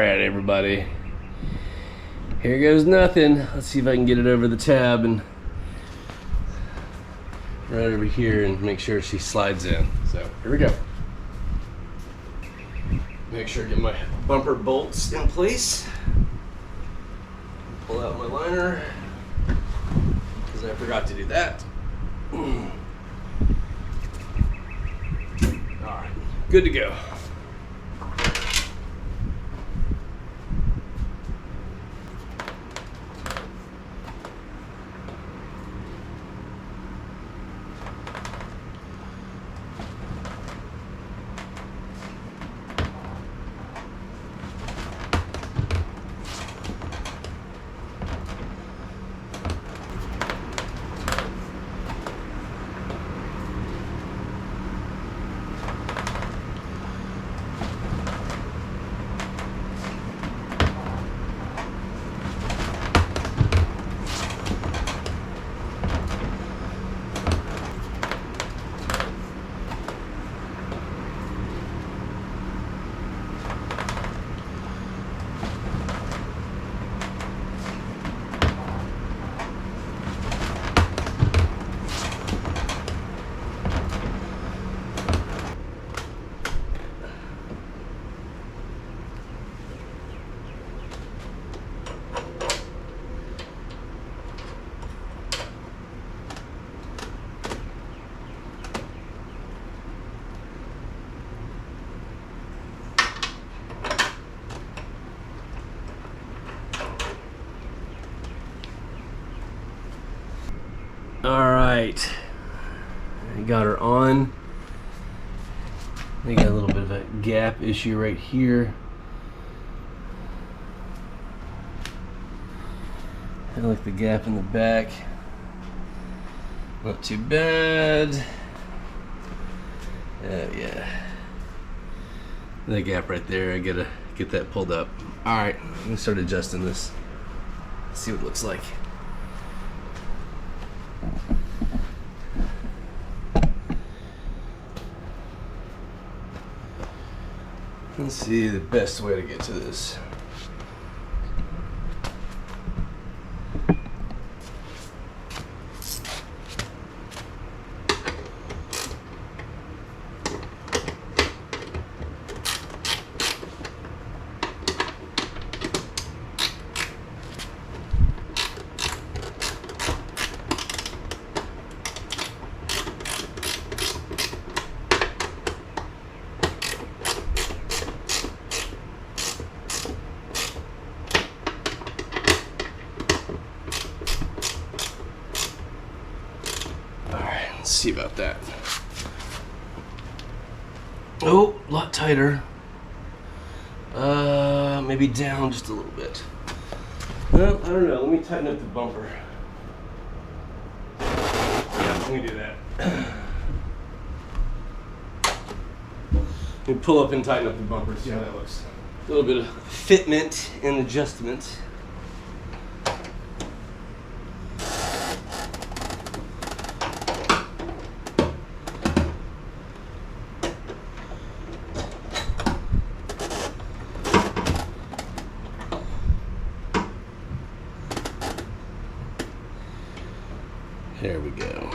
Alright everybody, here goes nothing. Let's see if I can get it over the tab and right over here and make sure she slides in. So here we go. Make sure I get my bumper bolts in place. Pull out my liner because I forgot to do that. Alright, good to go. Alright, I got her on. We got a little bit of a gap issue right here. I like the gap in the back. Not too bad. Yeah. The gap right there, I gotta get that pulled up. Alright, I'm gonna start adjusting this. See what it looks like. Let's see the best way to get to this. Let's see about that. Oh, a lot tighter. Maybe down just a little bit. Well, I don't know. Let me tighten up the bumper. Yeah, let me do that. Let me pull up and tighten up the bumper, see how that looks. A little bit of fitment and adjustment. There we go.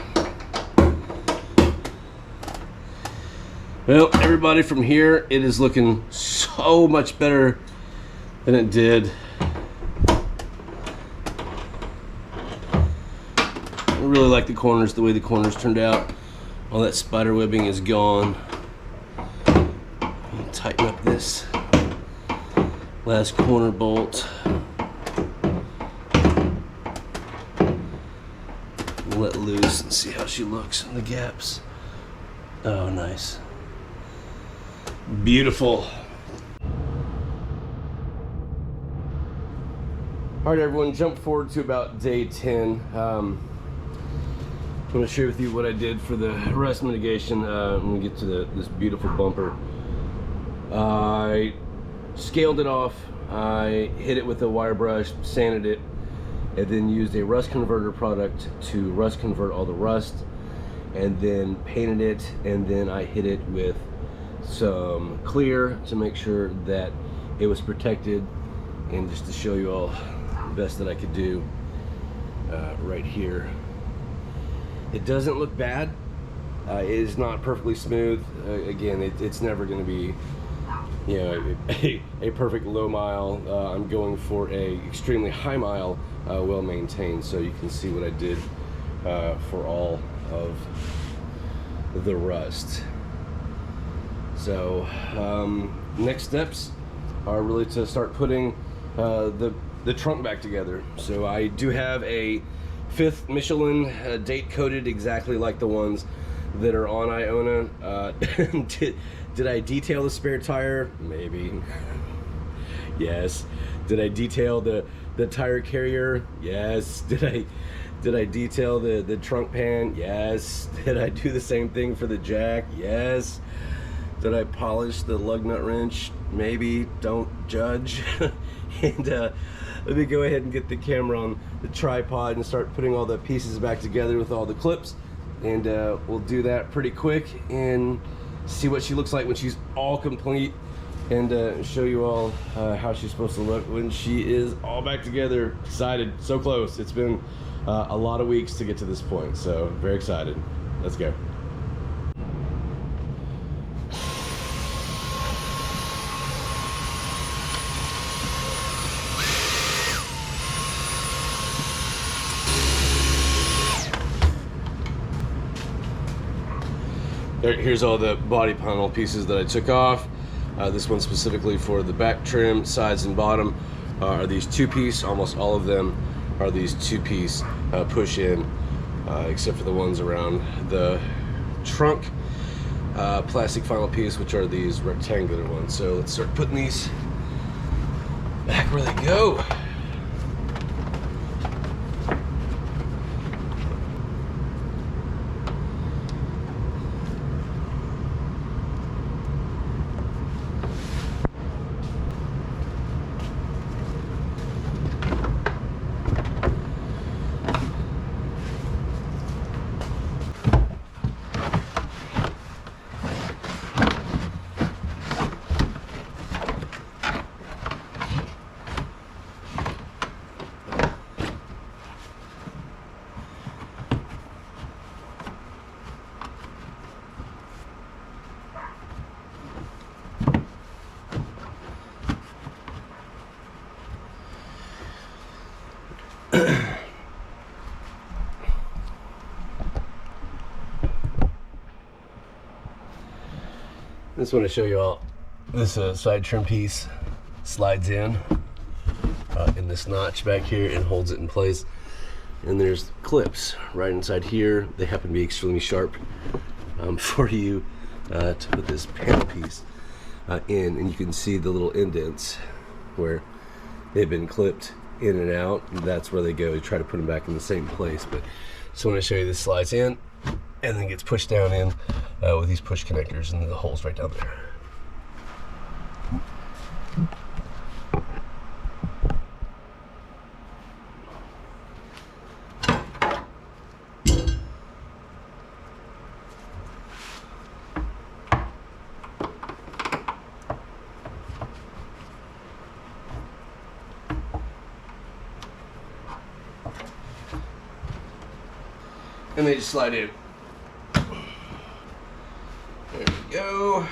Well, everybody, from here, it is looking so much better than it did. I really like the corners, the way the corners turned out. All that spider webbing is gone. Tighten up this last corner bolt. Let loose and see how she looks in the gaps. Oh, nice. Beautiful. All right, everyone, jump forward to about day 10. I'm going to share with you what I did for the rust mitigation when we get to this beautiful bumper. I scaled it off. I hit it with a wire brush, sanded it, and then used a rust converter product to rust convert all the rust, and then painted it, and then I hit it with some clear to make sure that it was protected. And just to show you all the best that I could do, right here, it doesn't look bad. It is not perfectly smooth. Again, it's never going to be, you know, a perfect low mile. I'm going for a extremely high mile, well maintained. So you can see what I did for all of the rust. So next steps are really to start putting the trunk back together. So I do have a 5th Michelin, date coded exactly like the ones that are on Iona. Did I detail the spare tire? Maybe. Yes. Did I detail the tire carrier? Yes. Did I detail the trunk pan? Yes. Did I do the same thing for the jack? Yes. Did I polish the lug nut wrench? Maybe. Don't judge. And let me go ahead and get the camera on the tripod and start putting all the pieces back together with all the clips. And we'll do that pretty quick and see what she looks like when she's all complete, and show you all how she's supposed to look when she is all back together. Excited, so close. It's been a lot of weeks to get to this point, so very excited. Let's go. Here's all the body panel pieces that I took off. This one specifically for the back trim, sides and bottom, are these 2-piece. Almost all of them are these 2-piece push-in, except for the ones around the trunk. Plastic final piece, which are these rectangular ones. So let's start putting these back where they go. I just want to show you all this side trim piece slides in this notch back here and holds it in place. And there's clips right inside here. They happen to be extremely sharp for you to put this panel piece in, and you can see the little indents where they've been clipped in and out. And that's where they go to try to put them back in the same place. But just want to show you this slides in and then gets pushed down in with these push connectors and the holes right down there. And they just slide in. There we go.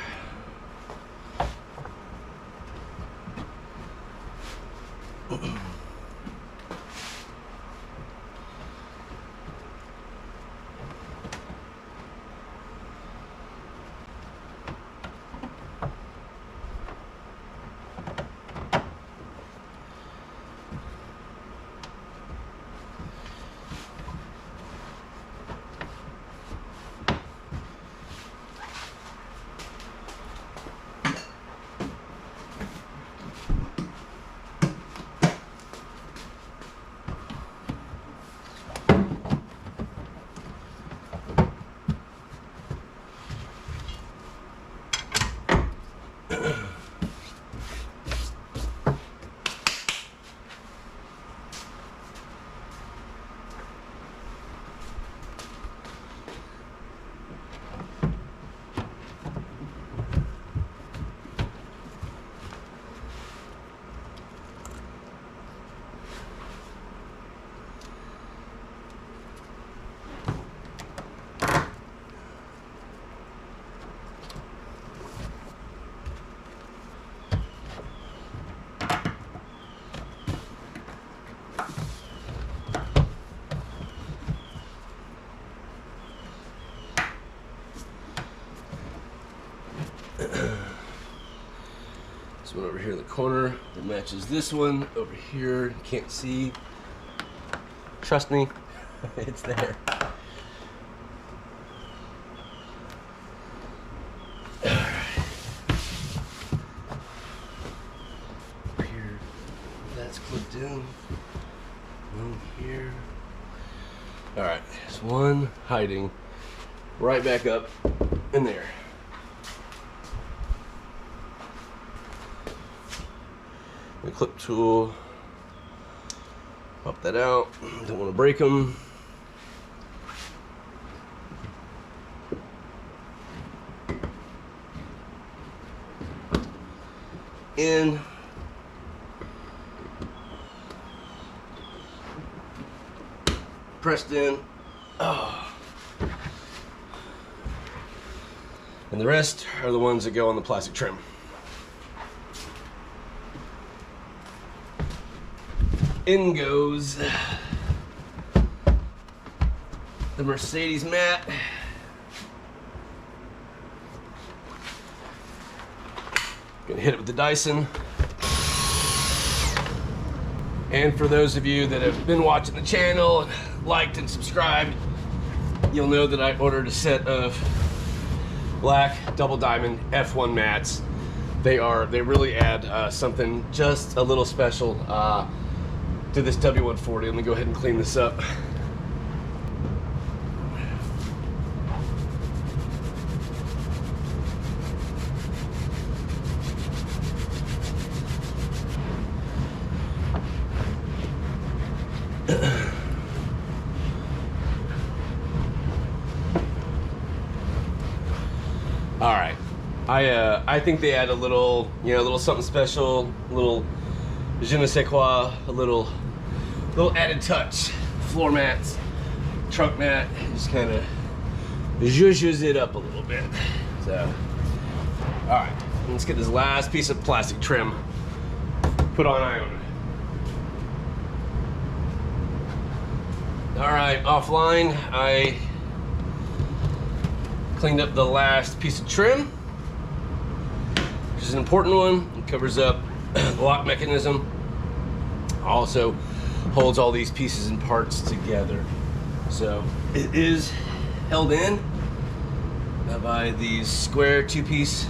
here in the corner that matches this one over here. Can't see. Trust me, it's there. Here, that's clipped in. One here. All right, there's one hiding right back up in there. The clip tool, pop that out. Don't want to break them. In. Pressed in. Oh. And the rest are the ones that go on the plastic trim. In goes the Mercedes mat. Gonna hit it with the Dyson. And for those of you that have been watching the channel and liked and subscribed, you'll know that I ordered a set of black double diamond F1 mats. They really add something just a little special to this W140. Let me go ahead and clean this up. All right, I think they add a little, a little something special, a little je ne sais quoi, a little added touch. Floor mats, trunk mat, just kind of zhuzhes it up a little bit. So, all right, let's get this last piece of plastic trim put on Iona. All right, offline, I cleaned up the last piece of trim, which is an important one. It covers up the lock mechanism. Also holds all these pieces and parts together. So it is held in by these square two-piece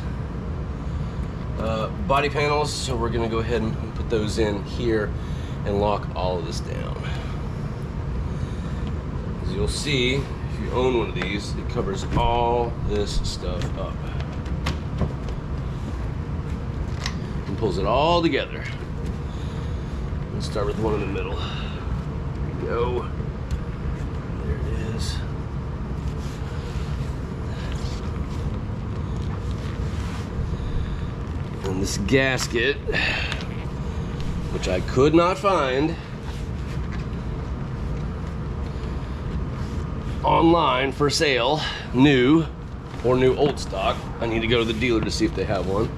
body panels. So we're gonna go ahead and put those in here and lock all of this down. As you'll see, if you own one of these, it covers all this stuff up and pulls it all together. Let's start with the one in the middle. There we go. There it is. And this gasket, which I could not find online for sale, new or new old stock. I need to go to the dealer to see if they have one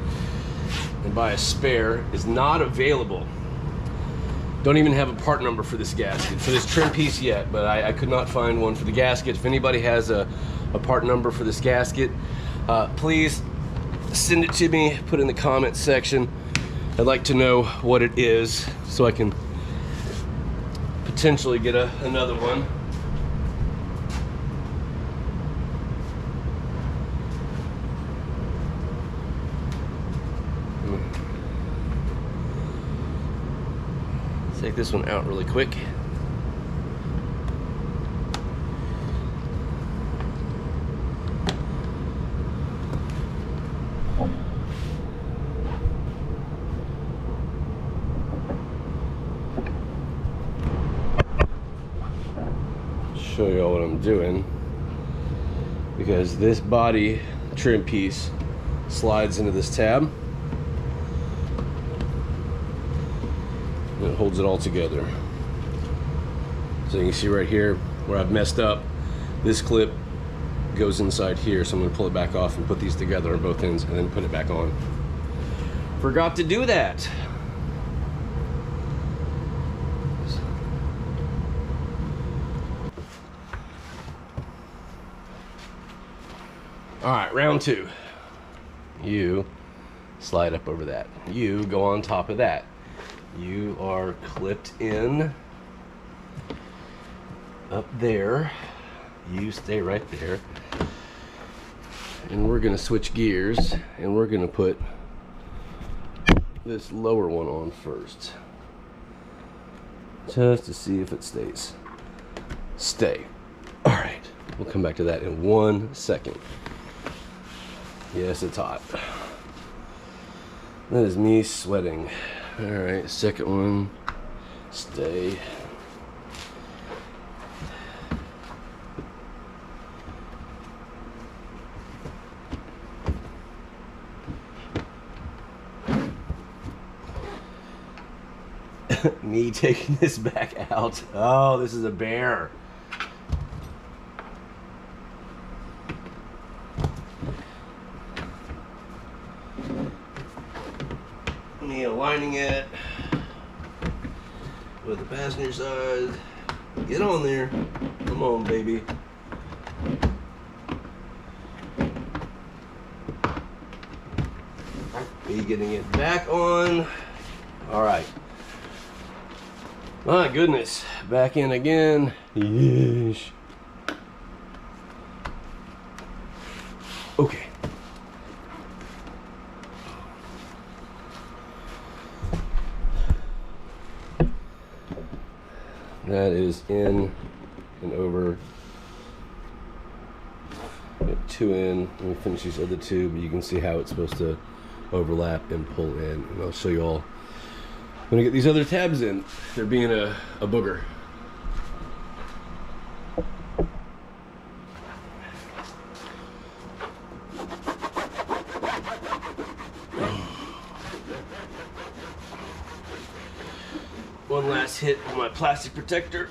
and buy a spare. Is not available. Don't even have a part number for this gasket, for this trim piece yet, but I could not find one for the gasket. If anybody has a part number for this gasket, please send it to me, put it in the comments section. I'd like to know what it is so I can potentially get another one. Take this one out really quick. Show you all what I'm doing, because this body trim piece slides into this tab. It holds it all together. So you can see right here where I've messed up, this clip goes inside here, so I'm going to pull it back off and put these together on both ends and then put it back on. Forgot to do that. All right, round two. You slide up over that. You go on top of that. You are clipped in up there. You stay right there. And we're gonna switch gears and we're gonna put this lower one on first. Just to see if it stays. Stay. All right, we'll come back to that in 1 second. Yes, it's hot. That is me sweating. All right, second one, stay. Me taking this back out. Oh, this is a bear. Me aligning it with the passenger side. Get on there. Come on, baby. Me getting it back on. All right. My goodness, back in again. Yeesh. Okay. That is in and over. Get 2 in. Let me finish these other 2, but you can see how it's supposed to overlap and pull in. And I'll show you all when I get these other tabs in. They're being a booger. One last hit on my plastic protector.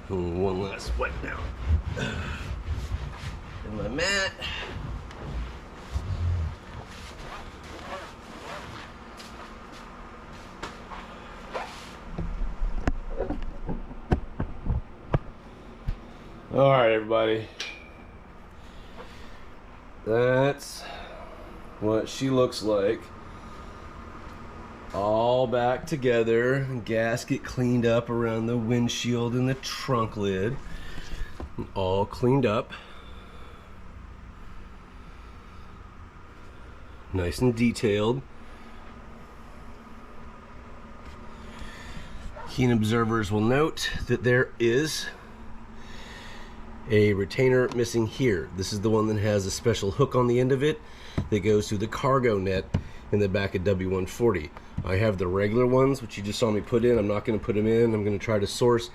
One last wipe down. And my mat. All right, everybody. That's what she looks like. All back together. Gasket cleaned up around the windshield and the trunk lid. All cleaned up. Nice and detailed. Keen observers will note that there is a retainer missing here. This is the one that has a special hook on the end of it that goes through the cargo net in the back of W140. I have the regular ones, which you just saw me put in. I'm not going to put them in. I'm going to try to source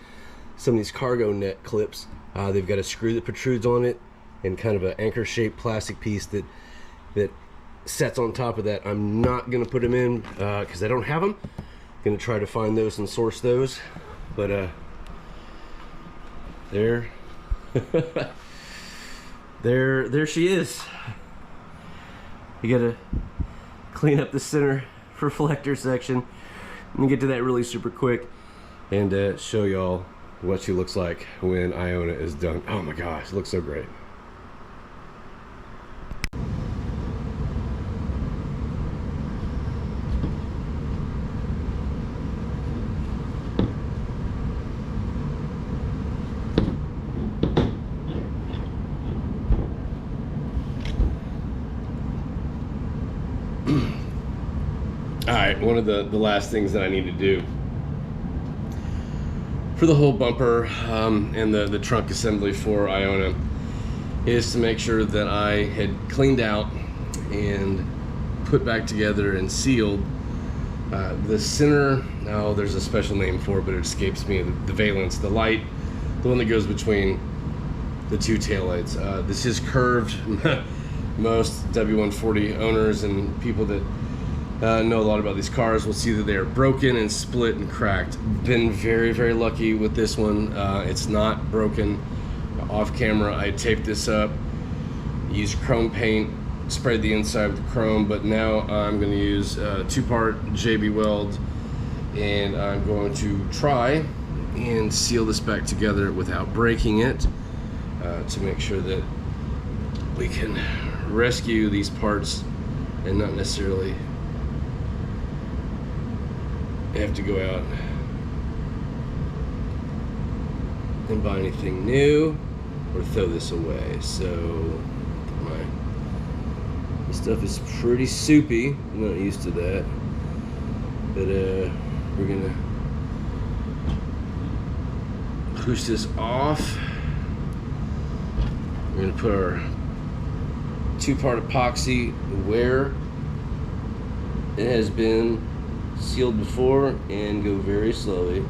some of these cargo net clips. They've got a screw that protrudes on it and kind of an anchor shaped plastic piece that sets on top of that. I'm not going to put them in because I don't have them. I'm going to try to find those and source those. But there she is. You gotta clean up the center reflector section. I'm gonna get to that really super quick and show y'all what she looks like when Iona is done. Oh my gosh, it looks so great. Alright, one of the last things that I need to do for the whole bumper and the trunk assembly for Iona is to make sure that I had cleaned out and put back together and sealed the center. Oh, there's a special name for it, but it escapes me. The valence, the light, the one that goes between the 2 taillights. This is curved. Most W140 owners and people that know a lot about these cars will see that they are broken and split and cracked. Been very, very lucky with this one. It's not broken. Off camera, I taped this up Used chrome paint, sprayed the inside with chrome, but now I'm going to use 2-part JB Weld, and I'm going to try and seal this back together without breaking it, to make sure that we can rescue these parts and not necessarily have to go out and buy anything new or throw this away. So this stuff is pretty soupy. I'm not used to that, but we're gonna push this off. We're gonna put our 2-part epoxy where it has been sealed before and go very slowly.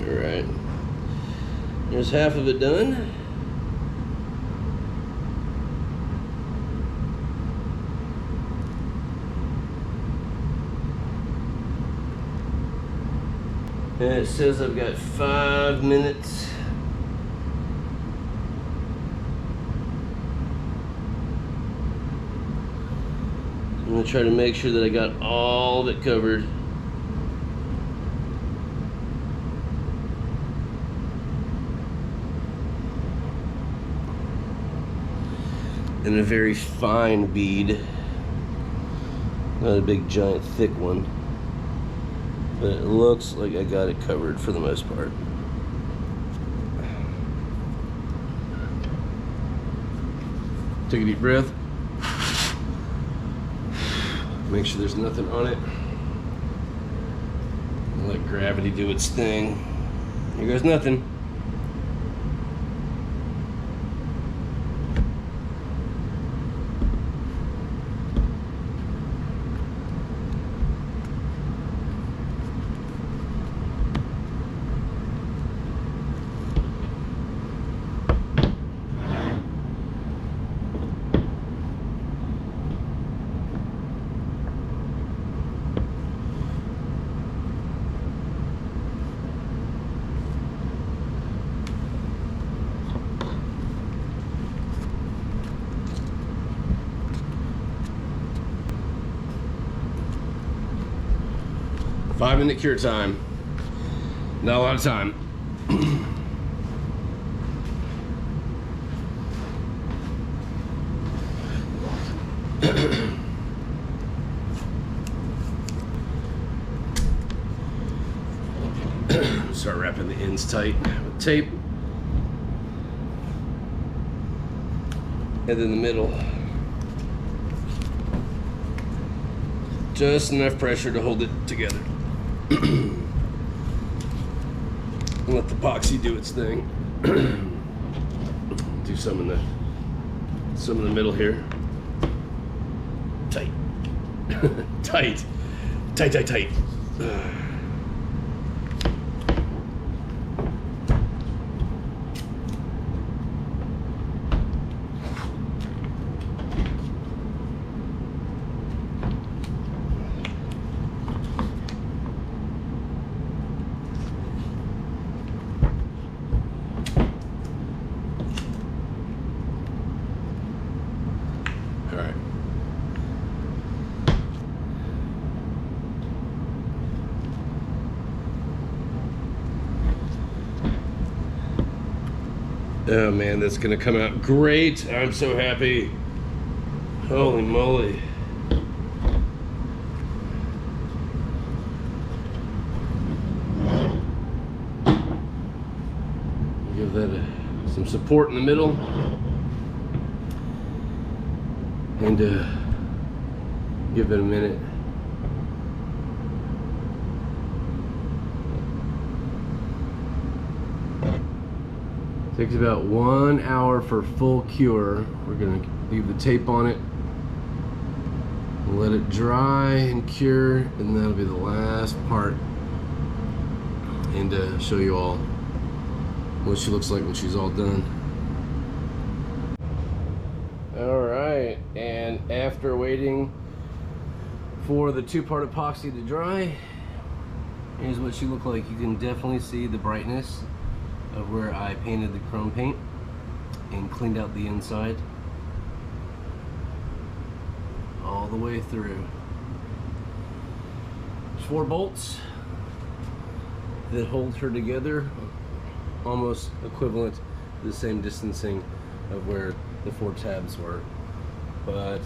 Alright, there's half of it done. And it says I've got 5 minutes. I'm gonna try to make sure that I got all of it covered. And a very fine bead, not a big giant thick one, but it looks like I got it covered for the most part. Take a deep breath, make sure there's nothing on it, and let gravity do its thing. Here goes nothing. Five-minute cure time. Not a lot of time. Start wrapping the ends tight with tape. And then the middle. Just enough pressure to hold it together. Let the epoxy do its thing. Do some in the middle here. Tight. Tight. Tight, tight, tight. Oh man, that's gonna come out great. I'm so happy. Holy moly. Give that some support in the middle. And give it a minute. Takes about 1 hour for full cure. We're gonna leave the tape on it, let it dry and cure, and that'll be the last part and show you all what she looks like when she's all done. All right, and after waiting for the two-part epoxy to dry, here's what she looked like. You can definitely see the brightness of where I painted the chrome paint and cleaned out the inside all the way through. There's 4 bolts that hold her together, almost equivalent to the same distancing of where the 4 tabs were. But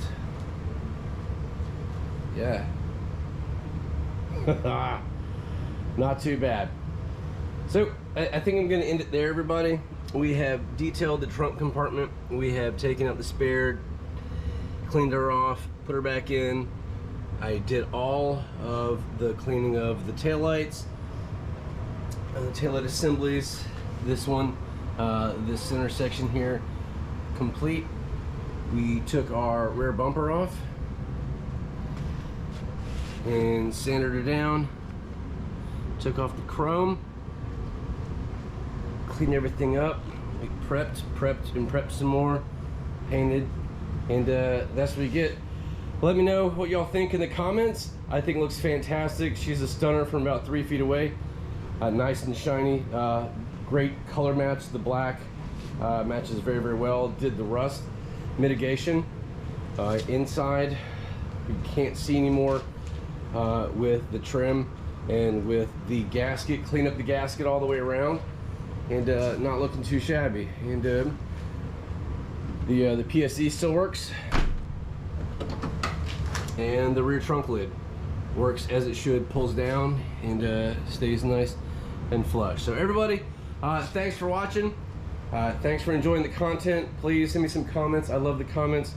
yeah, not too bad. So I think I'm gonna end it there, everybody. We have detailed the trunk compartment. We have taken out the spare, cleaned her off, put her back in. I did all of the cleaning of the taillights, the taillight assemblies. This one, this center section here, complete. We took our rear bumper off and sanded her down, took off the chrome, cleaned everything up. We prepped some more, painted, and that's what you get. Let me know what y'all think in the comments. I think it looks fantastic. She's a stunner from about 3 feet away. Nice and shiny, great color match. The black matches very, very well. Did the rust mitigation. Inside, you can't see anymore with the trim and with the gasket. Clean up the gasket all the way around, and not looking too shabby. And the PSE still works, and the rear trunk lid works as it should. Pulls down and stays nice and flush. So everybody, thanks for watching. Thanks for enjoying the content. Please send me some comments. I love the comments.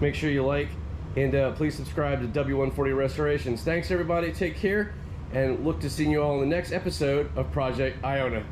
Make sure you like, and please subscribe to W140 Restorations. Thanks everybody, take care, and look to seeing you all in the next episode of Project Iona.